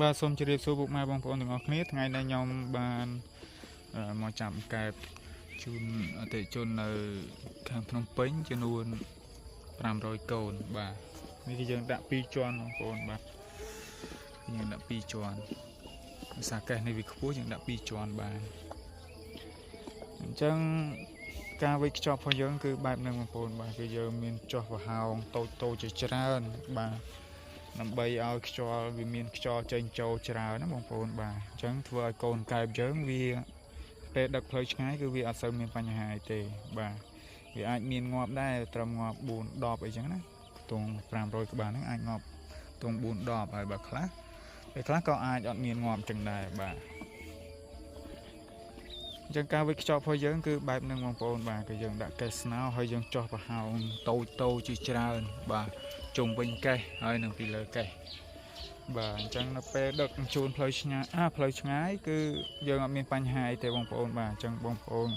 បាទសូមជម្រាបសួរពុកម៉ែបងប្អូនទាំងអស់គ្នាថ្ងៃនេះខ្ញុំបានមកចាប់កែបជូនអតិថិជននៅខាងភ្នំពេញចំនួន500កូនបាទនេះគឺយើងដាក់2ជាន់បងប្អូនបាទយើងដាក់2ជាន់ភាសាកេះនេះវាខ្ពស់យើងដាក់2ជាន់បាទអញ្ចឹងការវេចខ្ចប់របស់យើងគឺបែបហ្នឹងបងប្អូនបាទគឺយើងមានចោះប្រហោងតូចៗជាច្រើនបាទដើម្បីឲ្យខ្យល់វាមានខ្យល់ចេញចូលច្រើនណាបងប្អូនបាទអញ្ចឹងធ្វើឲ្យកូនកែបយើងវាពេលដឹកផ្លូវឆ្ងាយគឺវាអត់សូវមានបញ្ហាអីទេបាទវាអាចមានងាប់ដែរត្រឹមងាប់4 10អីចឹងណាខ្ទង់500ក្បាលហ្នឹងអាចងាប់ខ្ទង់4 10ហើយបើខ្លះពេលខ្លះក៏អាចអត់មានងាប់ចឹងដែរបាទអញ្ចឹងការវេចខ្ចប់របស់យើងគឺបែបហ្នឹងបងប្អូនបាទគឺយើងដាក់កេះស្នោហើយយើងចោះប្រហោងតូចជាច្រើនបាទជុំវិញកេះហើយនឹងពីលើកេះបាទអញ្ចឹងនៅពេលដឹកជូនផ្លូវឆ្ងាយផ្លូវឆ្ងាយគឺយើងអត់មានបញ្ហាអីទេបងប្អូនបាទអញ្ចឹងបងប្អូន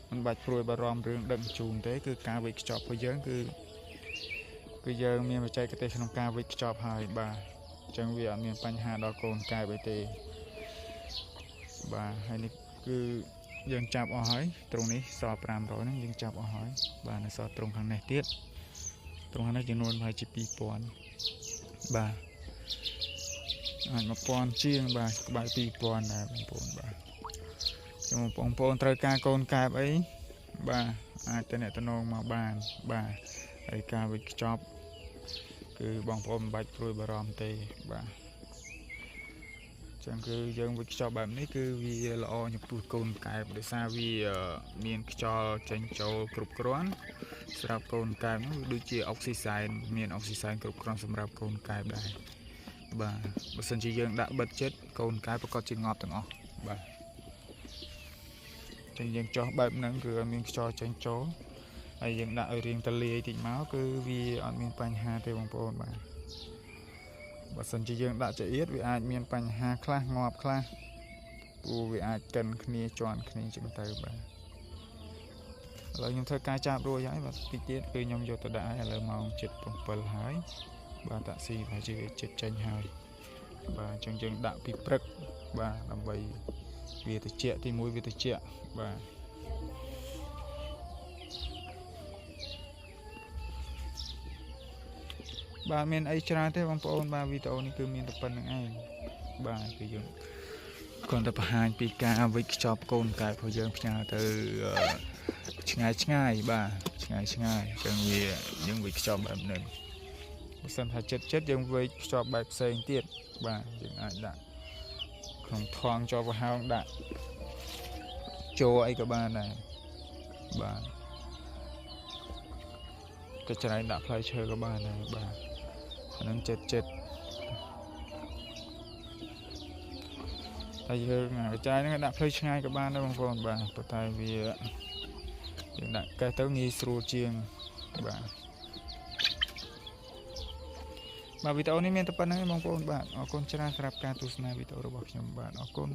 មិនបាច់ព្រួយបារម្ភរឿងដឹកជូនទេគឺការវេចខ្ចប់របស់យើងគឺយើងមានបច្ចេកទេសក្នុងការវេចខ្ចប់ហើយបាទអញ្ចឹងវាអត់មានបញ្ហាដល់កូនកែបអីទេបាទហើយនេះគឺយើងចាប់អស់ហើយត្រង់នេះសល់500ហ្នឹងយើងចាប់អស់ហើយបាទនៅសល់ត្រង់ខាងនេះទៀតត្រង់ខាងនេះចំនួនប្រហែលជា2000បាទអាច1000ជាងបាទក្បែរ2000ដែរបងប្អូនបាទចឹងបងប្អូនត្រូវការកូនកែបអីបាទអាចទៅអ្នកតំណងមកបានបាទហើយការវេចខ្ចប់គឺបងប្អូនមិនបាច់ព្រួយបារម្ភទេបាទចឹងគឺយើងវេចខ្ចប់បែបនេះគឺវាល្អចំពោះកូនកែបដោយសារវាមានខ្យល់ចេញចូលគ្រប់គ្រាន់សម្រាប់កូនកែបនោះដូចជាអុកស៊ីសែនមានអុកស៊ីសែនគ្រប់គ្រាន់សម្រាប់កូនកែបដែរបាទបើសិនជាយើងដាក់បិទចិត្តកូនកែបប្រកាសជាងាប់ទាំងអស់បាទចឹងយើងចោះបែបហ្នឹងគឺមានខ្យល់ចេញចូលហើយយើងដាក់ឲ្យរៀងតលាយតិចមកគឺវាអត់មានបញ្ហាទេបងប្អូនបាទបើសិនជាយើងដាក់ចង្អៀតវាអាចមានបញ្ហាខ្លះងាប់ខ្លះព្រោះវាអាចកិនគ្នាជន់គ្នាចឹងទៅបាទឥឡូវខ្ញុំធ្វើការចាប់រួចហើយបាទតិចទៀតគឺខ្ញុំយកទៅដាក់ហើយឥឡូវម៉ោង7:07ហើយបាទតាក់ស៊ីប្រហែលជាចិត្តចេញហើយបាទអញ្ចឹងយើងដាក់ពីព្រឹកបាទដើម្បីវាត្រជាក់ទី1វាត្រជាក់បាទបាទមានអីច្រើនទេបងប្អូនបាទវីដេអូនេះគឺមានតែប៉ុណ្្នឹងឯងបាទគឺយើងគ្រាន់តែបង្ហាញពីការវេចខ្ចប់កូនកែបរបស់យើងផ្ញើទៅឆ្ងាយបាទឆ្ងាយអញ្ចឹងវាយើងវេចខ្ចប់បែបនេះបើសិនថាចិត្តយើងវេចខ្ចប់បែបផ្សេងទៀតបាទយើងអាចដាក់ក្នុងថងចោលប្រហោងដាក់ចូលអីក៏បានដែរបាទក៏ច្នៃដាក់ផ្លែឈើក៏បានដែរបាទអានឹងចិត្តតែយើងចាយហ្នឹងដាក់ផ្លូវឆ្ងាយក៏បានដែរបងប្អូនបាទប៉ុន្តែវាយើងដាក់កេះទៅងាយស្រួលជាងបាទវីដេអូនេះមានតែប៉ុណ្្នឹងឯងបងប្អូនបាទអរគុណច្រើនសម្រាប់ការទស្សនាវីដេអូរបស់ខ្ញុំបាទអរគុណ